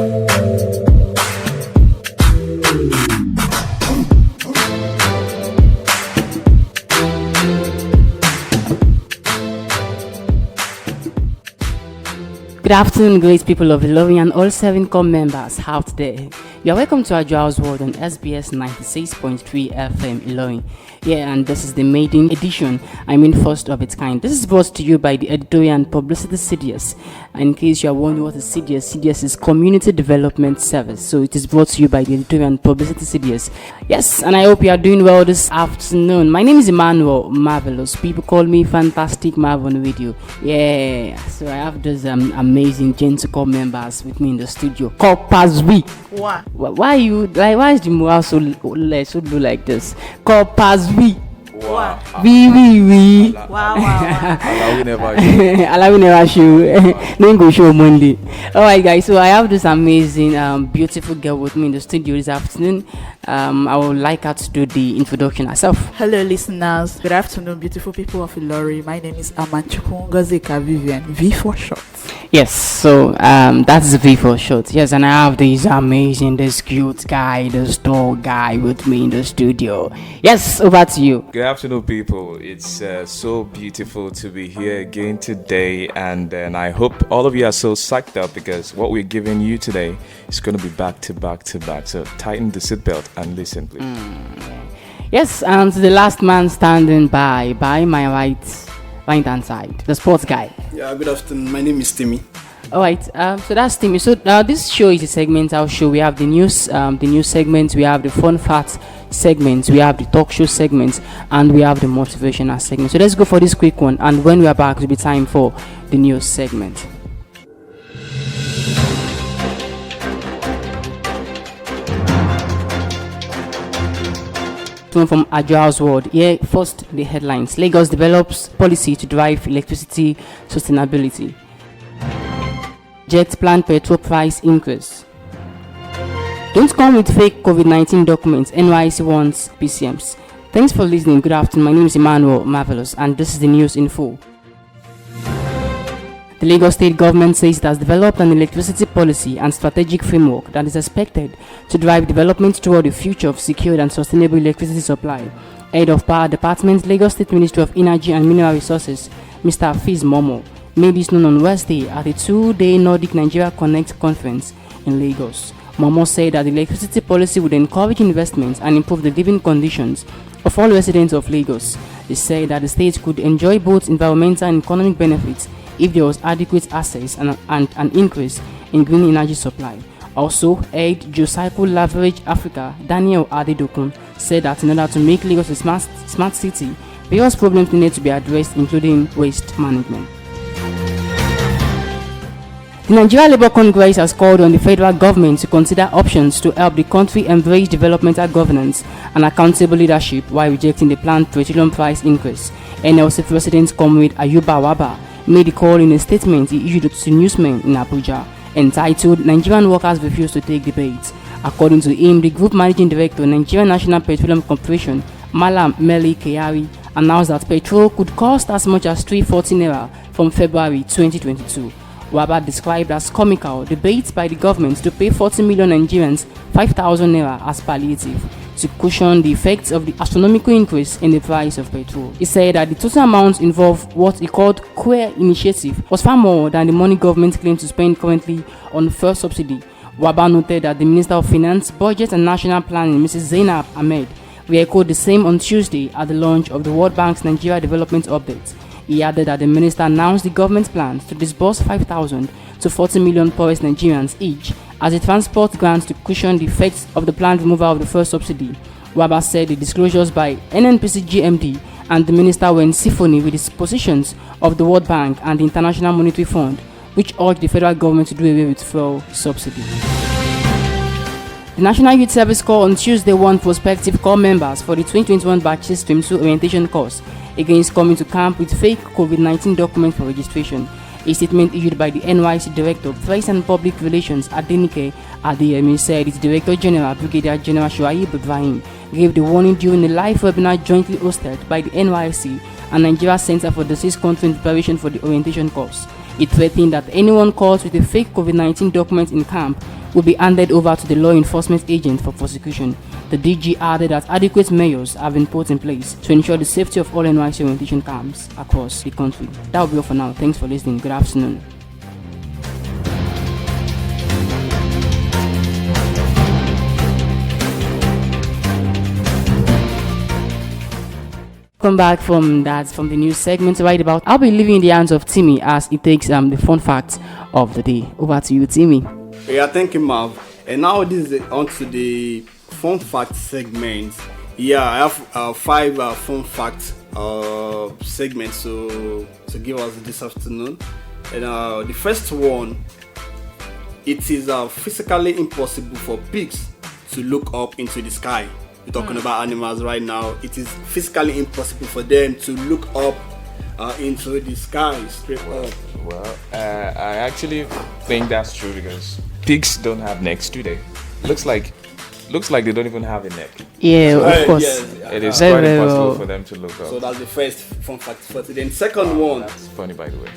Good afternoon, great people of Ilorin and all 7 core members out there. You are welcome to Ajoa's World on SBS 96.3 FM Ilorin. Yeah, and this is the maiden edition, first of its kind. This is brought to you by the Editorial and Publicity CDS. In case you are wondering what is CDS is Community Development Service. So it is brought to you by the Editorial and Publicity CDS. Yes, and I hope you are doing well this afternoon. My name is Emmanuel Marvelous. People call me Fantastic Marvel on video. Yeah, so I have those amazing gentle members with me in the studio. Copa's we. What? Why is the morale so low like this? Copa's we. Wow. We. Wow. Allow we never show. Then go show Monday. Alright guys, so I have this amazing beautiful girl with me in the studio this afternoon. I would like her to do the introduction herself. Hello listeners, good afternoon beautiful people of Ilorin. My name is Amanchukwu Ngozika Vivian, V for short. Yes, so that's V for short. Yes, and I have this cute guy, this tall guy with me in the studio. Yes, over to you. Good afternoon, people. It's so beautiful to be here again today, and I hope all of you are so psyched up because what we're giving you today is going to be back to back to back. So tighten the seatbelt and listen, please. Yes, and to the last man standing by my right hand side, the sports guy. Yeah, good afternoon. My name is Timmy. All right, so that's Timmy. So this show is a segmental show. We have the news segments, we have the fun facts segments, we have the talk show segments, and we have the motivational segment. So let's go for this quick one, and when we are back, it'll be time for the news segment. From Ajoa's World. Here, first the headlines. Lagos develops policy to drive electricity sustainability. Jet planned petrol price increase. Don't come with fake COVID-19 documents. NYSC wants PCMs. Thanks for listening. Good afternoon. My name is Emmanuel Marvelous, and this is the news in full. The Lagos state government says it has developed an electricity policy and strategic framework that is expected to drive development toward a future of secured and sustainable electricity supply. Head of Power Department, Lagos State Ministry of Energy and Mineral Resources, Mr. Fiz Momo, made this known on Wednesday at a 2-day Nordic Nigeria Connect conference in Lagos. Momo said that the electricity policy would encourage investments and improve the living conditions of all residents of Lagos. He said that the state could enjoy both environmental and economic benefits if there was adequate access and an increase in green energy supply. Also, head Geocycle Leverage Africa, Daniel Adedokun, said that in order to make Lagos a smart city, various problems need to be addressed, including waste management. The Nigeria Labour Congress has called on the federal government to consider options to help the country embrace developmental governance and accountable leadership while rejecting the planned petroleum price increase. NLC President Comrade Ayuba Waba made the call in a statement he issued to newsmen in Abuja entitled "Nigerian Workers Refuse to Take the Bait." According to him, the group managing director, Nigerian National Petroleum Corporation, Malam Meli Kayari, announced that petrol could cost as much as 340 naira from February 2022. Waba described as comical the bait by the government to pay 40 million Nigerians 5,000 naira as palliative to cushion the effects of the astronomical increase in the price of petrol. He said that the total amount involved what he called queer initiative was far more than the money government claims to spend currently on fuel subsidy. Waba noted that the Minister of Finance, Budget and National Planning, Mrs. Zainab Ahmed, re-echoed the same on Tuesday at the launch of the World Bank's Nigeria Development Update. He added that the minister announced the government's plans to disburse 5,000 to 40 million poorest Nigerians each as a transport grant to cushion the effects of the planned removal of the fuel subsidy. Waba said the disclosures by NNPC GMD and the minister were in symphony with the positions of the World Bank and the International Monetary Fund, which urged the federal government to do away with fuel subsidy. The National Youth Service Corps on Tuesday warned prospective corps members for the 2021 batches Stream 2 orientation course against coming to camp with fake COVID-19 documents for registration. A statement issued by the NYSC Director of Press and Public Relations, Adenike Adeyemi, said its Director General, Brigadier General Shuaib Ibrahim, gave the warning during a live webinar jointly hosted by the NYSC and Nigeria Center for Disease Control in preparation for the orientation course. It threatened that anyone caught with a fake COVID-19 document in camp will be handed over to the law enforcement agent for prosecution. The DG added that adequate measures have been put in place to ensure the safety of all NYSC orientation camps across the country. That will be all for now. Thanks for listening. Good afternoon. Come back from the news segment right about. I'll be leaving in the hands of Timmy as he takes the fun facts of the day. Over to you, Timmy. Yeah, thank you, Marv. And now this is on to the fun fact segment. Yeah, I have 5 fun fact segments to give us this afternoon. And the first one, it is physically impossible for pigs to look up into the sky. We're talking about animals right now. It is physically impossible for them to look up into the sky straight up. Well, I actually think that's true because pigs don't have necks, do they? Looks like they don't even have a neck. Yeah, So, of course. yes, It is Very, quite very impossible well. for them to look up. So that's the first fun fact for today. And second one, That's funny, by the way.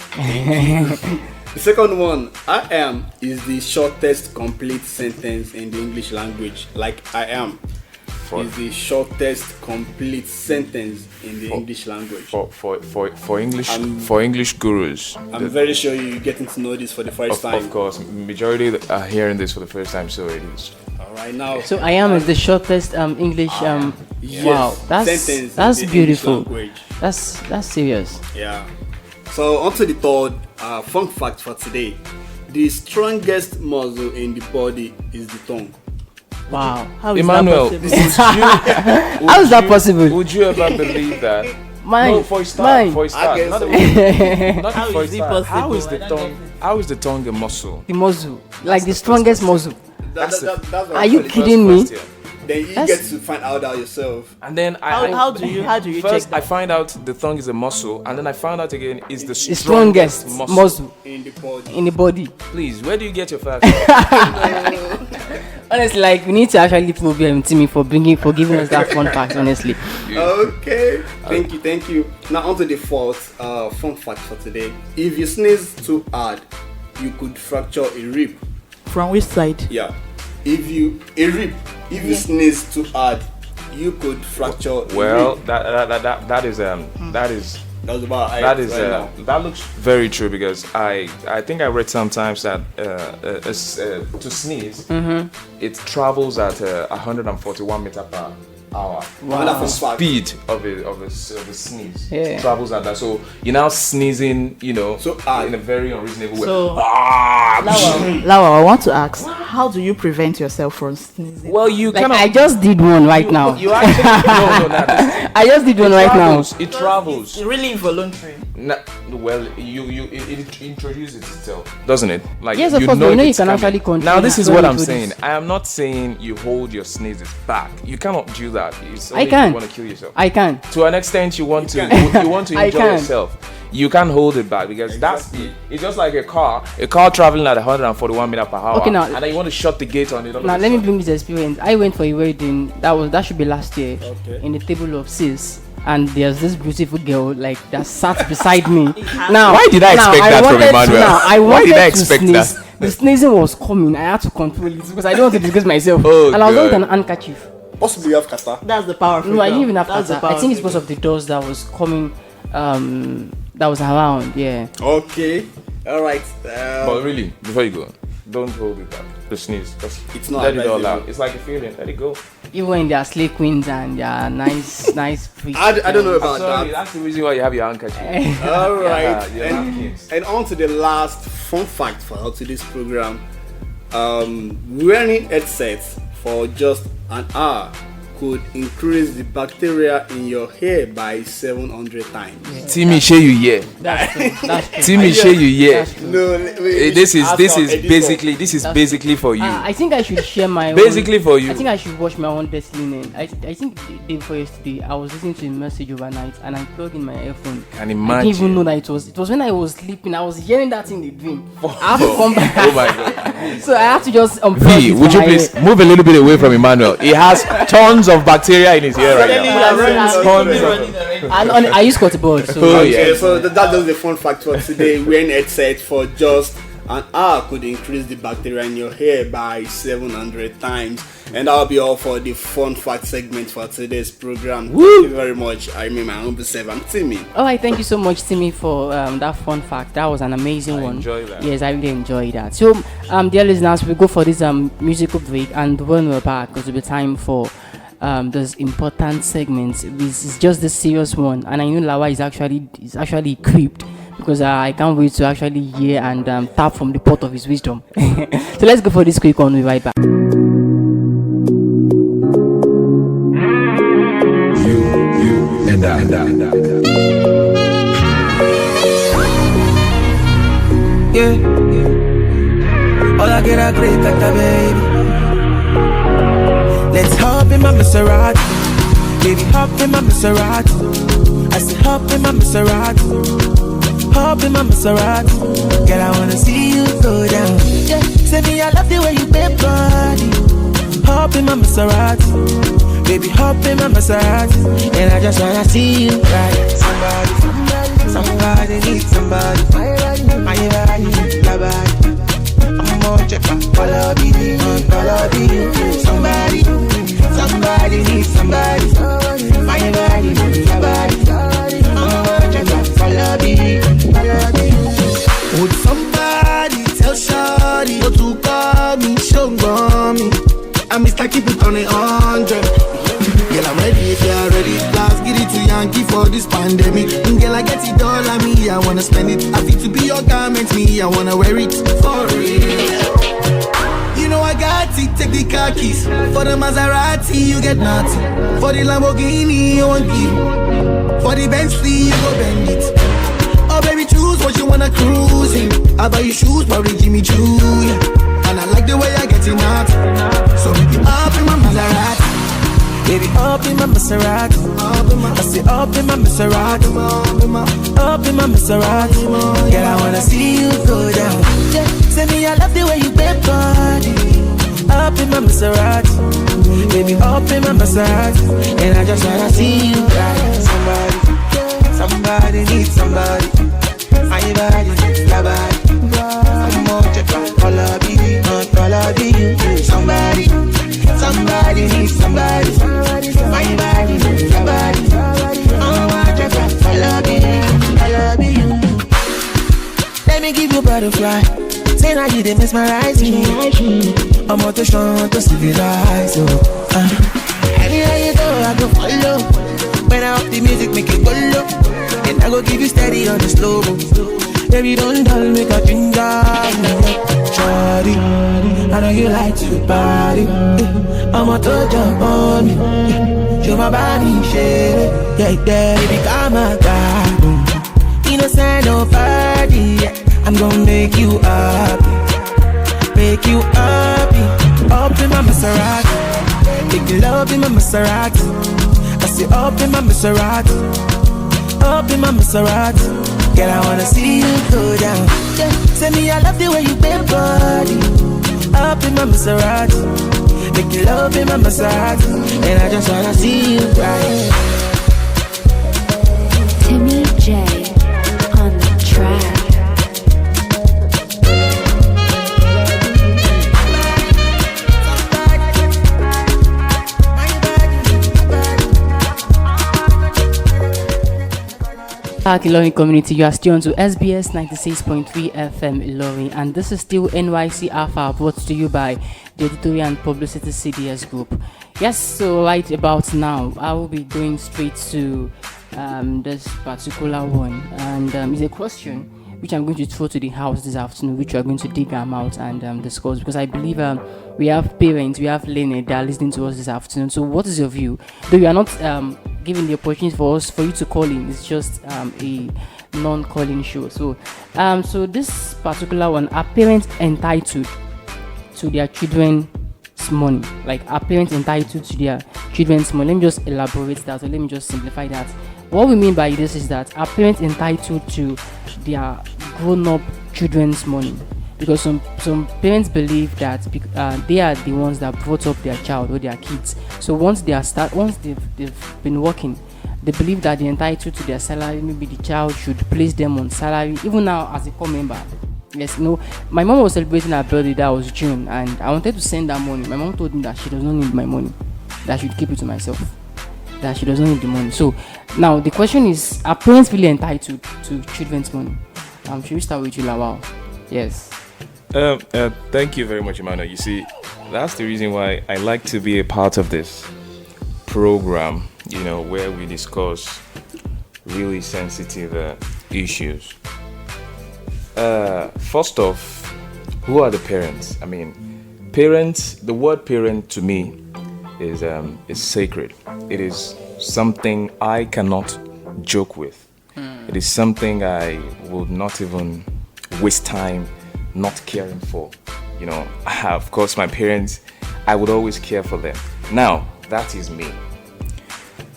the second one, I am is the shortest complete sentence in the English language. Like I am is the shortest complete sentence in the English language. For English gurus. I'm very sure you're getting to know this for the first time. Of course, majority are hearing this for the first time, so it is. All right now. So I am is the shortest English. Yes, Wow, sentence in that's the beautiful. English language. That's serious. Yeah. So on to the third fun fact for today. The strongest muscle in the body is the tongue. Wow. How is Emmanuel, that would possible? How is that possible? Would you ever believe that? Mine. No, for a start, Mine. for a start. guess Not so. even, not How for a is it start. How possible? is the I don't tongue? How is the tongue a muscle? The muscle, like the strongest muscle. That's what Are you I'm kidding me? First question. Then you That's- get to find out yourself. And then How do you first check I that? find out the tongue is a muscle, and then I found out again is the The strongest strongest muscle. muscle In the body. in the body. Please, where do you get your facts? Honestly, like we need to actually prove Timmy for giving us that fun fact. Honestly, Okay. Thank you. Now on to the fourth fun fact for today. If you sneeze too hard, you could fracture a rib. From which side? Yeah. If you sneeze too hard, you could fracture a Well, rib. that is That's about that is right now. that looks very true because I think I read sometimes that to sneeze it travels at 141 meter per hour. Another fun The fact. speed of a sneeze Yeah. travels at that. So you're now sneezing, So hard. in a very unreasonable way. So- Ah, Lawa, I want to ask, how do you prevent yourself from sneezing? well, you like cannot. I just did one right now. You actually no. This, I just did one right now. It travels. It's really involuntary. Well, it introduces itself, doesn't it? Like Yes, of course, but you know you can actually control Now, this it. is So what I'm introduce- saying. I am not saying you hold your sneezes back. You cannot do that. It's I only if can. You want to kill yourself. I can. To an extent, you want to you want to I enjoy can. yourself. You can't hold it back because that's it's just like a car traveling at 141 meters per hour. Okay, now- and then you want to shut the gate on it. all of Now a let me sudden. bring this experience. I went for a wedding. That should be last year. Okay. In the table of sis, and there's this beautiful girl like that sat beside me. Now, Why did I now, expect that from wanted to- Emmanuel? now, I Why did wanted I to expect sneeze. that? The sneezing was coming. I had to control it because I don't want to disgrace myself. Oh, and I was God. with an handkerchief. Possibly you have kata. That's the power of No, I didn't even have That's the kata. power I think it's of because of the dust that was coming. That was around. Yeah. Okay. All right. But really, before you go, don't hold it back. The sneeze. Just It's not let it all advisable. out. It's like a feeling. Let it go. Even when they are slay queens and they are nice pretty I don't know girls. about Sorry, that. that's the reason why you have your handkerchief. All right. your and, napkins. and on to the last fun fact for today's program. Wearing headsets for just an hour could increase the bacteria in your hair by 700 times. Timmy, share you here. That's true. That's true. Timmy, share you here. No, This is basically for you. I think I should share my Basically own, for you. I think I should wash my own desk linen. I think the day before yesterday I was listening to a message overnight and I plugged in my earphone. Can I didn't even imagine. know that it was when I was sleeping. I was hearing that in the dream. I have to come back. Oh my God. So I have to just unplug V, it would from you my please hair. move a little bit away from Emmanuel? He has tons of bacteria in his hair right now. I use cotton bud. So Oh, Okay, yeah. so that's just the fun fact for today. Wearing headset for just an hour could increase the bacteria in your hair by 700 times. And that'll be all for the fun fact segment for today's program. Woo! Thank you very much. I mean, my humble self, I'm Timmy. All right, thank you so much, Timmy, for that fun fact. That was an amazing one. Enjoy that. Yes, I really enjoyed that. So, dear listeners, we'll go for this musical break, and when we're back, it'll be time for this important segment. This is just the serious one, and I know Lawa is actually equipped because I can't wait to actually hear and tap from the pot of his wisdom. So let's go for this quick one. We'll be right back. And I. Yeah. All I get a great at the baby. Let's hop in my Maserati. Baby, hop in my Maserati. I said hop in my Maserati. Hop in my Maserati. Girl, I wanna see you go down. Yeah. Say me, I love the way you bend body. Hop in my Maserati. Baby, hop in my Maserati. And I just wanna see you ride. Somebody needs somebody. My body, your body. I'm more check my color, be somebody needs somebody. My body, your body. I'm more check my color, be. Would somebody tell Shawty what to call me? Show me. I'm Mr. Keep it on 100. Girl, I'm ready if you're ready. Let's get it to Yankee for this pandemic. Girl, I get it all on me, I wanna spend it. I feel to be your garment, me, I wanna wear it for real. You know I got it, take the car keys. For the Maserati, you get nothing. For the Lamborghini, you want it. For the Bentley, you go bend it. Oh baby, choose what you wanna cruise in. I buy you shoes, probably Jimmy Choo, yeah. And I like the way I get it out. So baby, up in my Maserati. Baby, up in my Maserati. I say up in my Maserati. Up in my Maserati. Girl, I wanna see you go down. Yeah. Say me, I love the way you bend body. Up in my Maserati. Baby, up in my Maserati. And I just wanna see you ride. Somebody needs somebody. My body, your body. I'm more check out all of you. Somebody needs somebody. My body, your body. I'm more check out all of you. Let me give you butterfly. Say now you did mesmerize me. I'm out to show to civilize. Anywhere you go, I go follow. When I up the music, make it go low. And I go give you steady on the slow. Baby, don't dull, make a ginger. Shawty, I know you like to party. I'ma touch up on me. Show my body, shake. Yeah, baby, come on, God. Innocent, no party. I'm gonna make you happy. Make you happy. Up in my Maserati. Make love in my Maserati. I say up in my Maserati. Up in my Maserati. Girl, I wanna see you go down. Yeah. Say me, I love the way you bend body. Up in my Maserati. Make love in my Maserati. And I just wanna see you ride. Timmy J on the track. Back Ilorin community, you are still on to SBS 96.3 FM Ilorin, and this is still NYSC Alpha, brought to you by the Editorial and Publicity CDS Group. Yes, so right about now, I will be going straight to this particular one, and it's a question which I'm going to throw to the house this afternoon, which we are going to dig them out and discuss, because I believe we have parents, we have learners that are listening to us this afternoon. So what is your view? Though you are not given the opportunity for you to call in, it's just a non-calling show. So this particular one, are parents entitled to their children's money? Like, are parents entitled to their children's money? Let me just elaborate that, or let me just simplify that. What we mean by this is that, are parents entitled to their grown-up children's money? Because some parents believe that they are the ones that brought up their child or their kids. So once they've been working, they believe that they're entitled to their salary. Maybe the child should place them on salary. Even now, as a core member, Yes, no. My mom was celebrating her birthday. That was June, and I wanted to send her money. My mom told me that she does not need my money. That I should keep it to myself. That she doesn't need the money. So now the question is: are parents really entitled to children's money? Should we start with you, Lawal? Yes. Thank you very much, Emmanuel. You see, that's the reason why I like to be a part of this program. Where we discuss really sensitive issues. First off, who are the parents? I mean, parents. The word parent to me is sacred. It is something I cannot joke with. It is something I would not even waste time not caring for. Of course, my parents, I would always care for them. Now, that is me.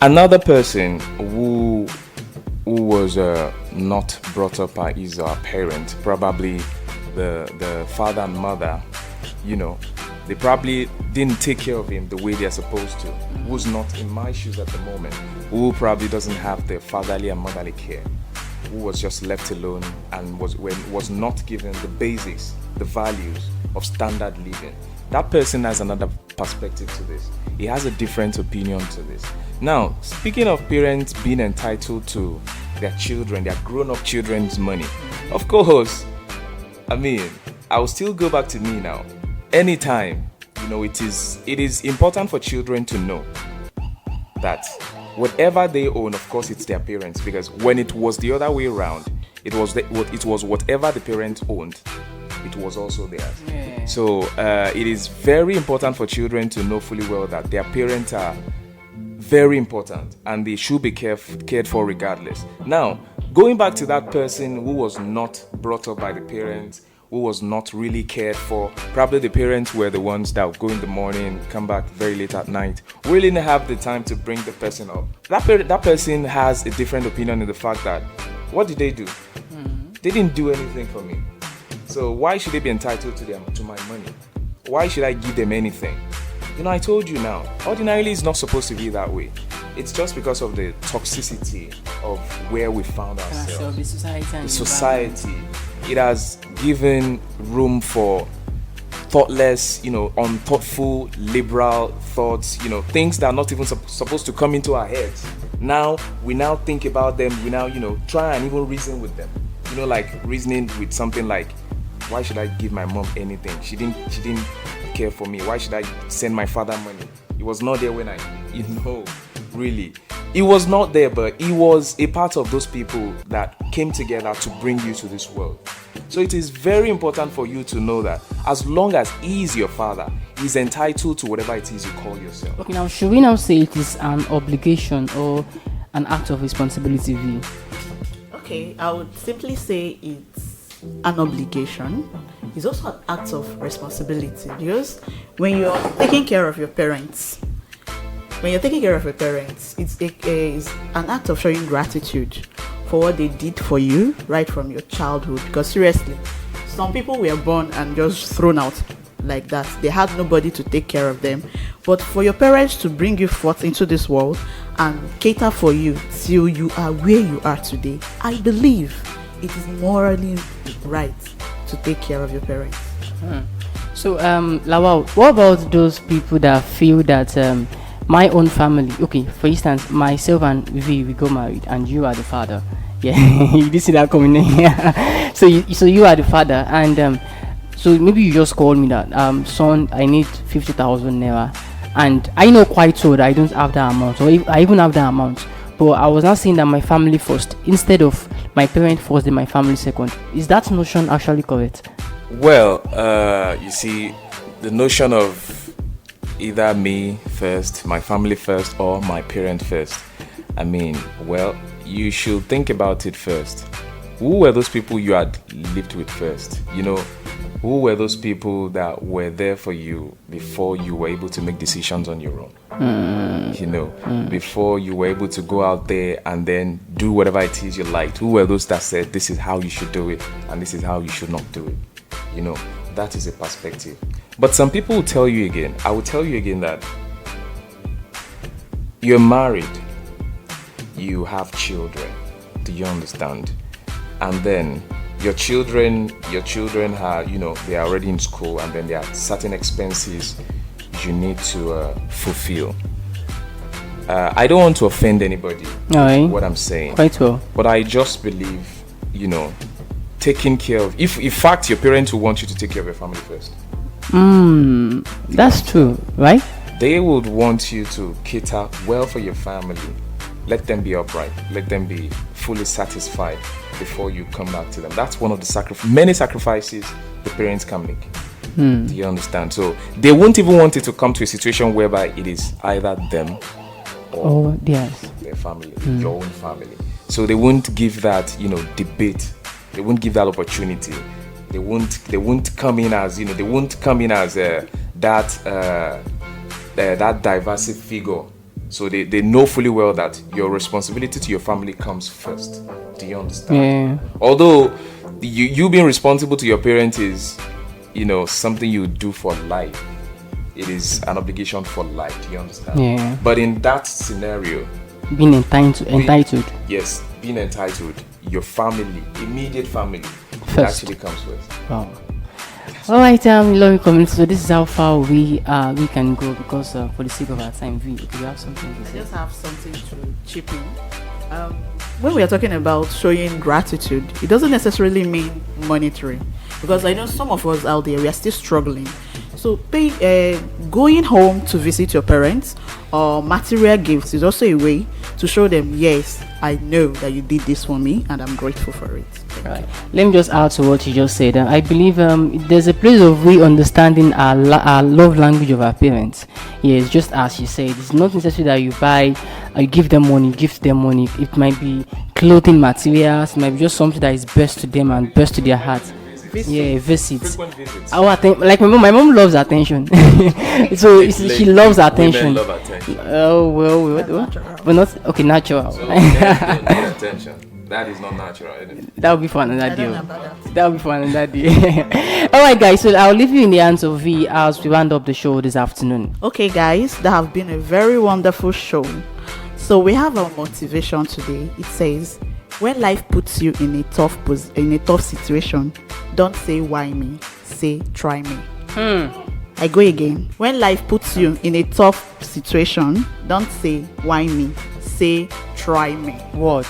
Another person who was not brought up by his or her parent, probably the father and mother, they probably didn't take care of him the way they're supposed to. Who's not in my shoes at the moment, who probably doesn't have the fatherly and motherly care, who was just left alone and was not given the basics, the values of standard living. That person has another perspective to this. He has a different opinion to this. Now, speaking of parents being entitled to their children, their grown-up children's money, of course, I mean, I will still go back to me now. Anytime, it is important for children to know that whatever they own, of course, it's their parents, because when it was the other way around, it was whatever the parents owned, it was also theirs. Yeah. So it is very important for children to know fully well that their parents are very important and they should be cared for regardless. Now, going back to that person who was not brought up by the parents, who was not really cared for, probably the parents were the ones that would go in the morning, come back very late at night, really didn't have the time to bring the person up. That person has a different opinion in the fact that, what did they do? They didn't do anything for me. So why should they be entitled to my money? Why should I give them anything? I told you now, ordinarily it's not supposed to be that way. It's just because of the toxicity of where we found ourselves. The society. It has given room for thoughtless, unthoughtful, liberal thoughts, things that are not even supposed to come into our heads. Now, we now think about them, we now, try and even reason with them. Like reasoning with something like, why should I give my mom anything? She didn't care for me. Why should I send my father money? He was not there when really. He was not there, but he was a part of those people that came together to bring you to this world. So it is very important for you to know that as long as he is your father, he's entitled to whatever it is you call yourself. Okay, now should we now say it is an obligation or an act of responsibility? Okay, I would simply say it's an obligation. It's also an act of responsibility, because when you're taking care of your parents, it's an act of showing gratitude for what they did for you right from your childhood. Because seriously, some people were born and just thrown out like that. They had nobody to take care of them. But for your parents to bring you forth into this world and cater for you till you are where you are today, I believe it is morally right to take care of your parents. So, Lawal, what about those people that feel that my own family, okay, for instance, myself and we got married and you are the father. Yeah, you did see that coming in here. So you are the father, and so maybe you just called me that, son, I need 50,000 naira, and I know quite so that I don't have that amount, or if I even have that amount, but I was not saying that my family first instead of my parent first, then my family second. Is that notion actually correct? Well, you see, the notion of either me first, my family first, or my parent first, I mean, well, you should think about it first. Who were those people you had lived with first? Who were those people that were there for you before you were able to make decisions on your own? Before you were able to go out there and then do whatever it is you liked. Who were those that said, this is how you should do it and this is how you should not do it? That is a perspective. But some people will tell you again, I will tell you again that you're married, you have children, do you understand? And then your children are, they are already in school, and then there are certain expenses you need to fulfill. I don't want to offend anybody with what I'm saying. Quite well. But I just believe, taking care of, if in fact your parents will want you to take care of your family first. That's true, right? They would want you to cater well for your family. Let them be upright. Let them be fully satisfied before you come back to them. That's one of the many sacrifices the parents can make. Do you understand? So they won't even want it to come to a situation whereby it is either them or their family, your own family. So they won't give that, debate. They won't give that opportunity. They won't come in as, that divisive figure. So they know fully well that your responsibility to your family comes first. Do you understand? Yeah. Although you being responsible to your parents is, something you do for life. It is an obligation for life. Do you understand? Yeah. But in that scenario, being entitled. Yes, being entitled. Your family, immediate family, first actually comes first. Wow. All right, lovely community. So this is how far we can go, because for the sake of our time, we have something to say. I just have something to chip in. When we are talking about showing gratitude, it doesn't necessarily mean monetary, because I know some of us out there, we are still struggling. So going home to visit your parents or material gifts is also a way to show them, yes, I know that you did this for me and I'm grateful for it. Right. Let me just add to what you just said. I believe there's a place of we understanding our love language of our parents. Yes, just as you said, it's not necessary that you give them money, gift them money. It might be clothing materials, it might be just something that is best to them and best to their heart. Yeah, visits. Frequent visits. Like my mom loves attention. So she loves attention. Women love attention. Oh well, but not okay. Natural. So attention. That is not natural. That will be for another day. know about That will be for another day. All right, guys. So I'll leave you in the hands of V as we round up the show this afternoon. Okay, guys, that have been a very wonderful show. So we have our motivation today. It says, when life puts you in a tough situation, don't say why me, say try me. I go again. When life puts you in a tough situation, don't say why me, say try me. What?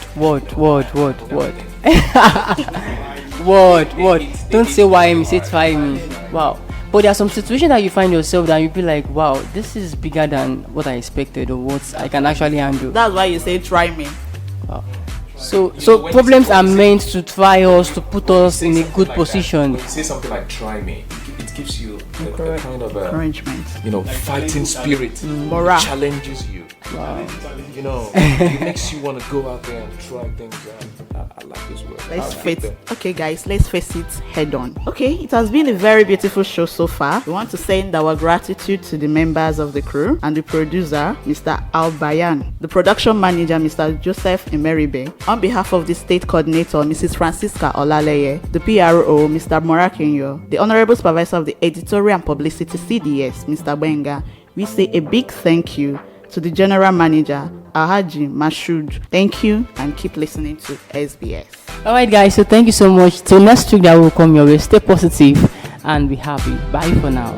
Don't say why me, say try me. Wow. But there are some situations that you find yourself that you be like, wow, this is bigger than what I expected or what I can actually handle. That's why you say try me. Wow. So problems are meant to try us, to put us in a good position. When you say something like try me, it gives you a kind of Encouragement. Fighting spirit. Morale. It challenges you. Wow. It makes you want to go out there and try things out. I like this word. Okay, guys, let's face it head on. Okay, it has been a very beautiful show so far. We want to send our gratitude to the members of the crew and the producer, Mr. Albayan, the production manager, Mr. Joseph Emeribe, on behalf of the state coordinator, Mrs. Francisca Olaleye, the PRO, Mr. Morakinyo, the honorable supervisor of the editorial and publicity CDS, Mr. Benga. We say a big thank you to the general manager, Alhaji Mashood. Thank you, and keep listening to SBS. All right, guys. So thank you so much. Till next week, that will come your way. Stay positive and be happy. Bye for now.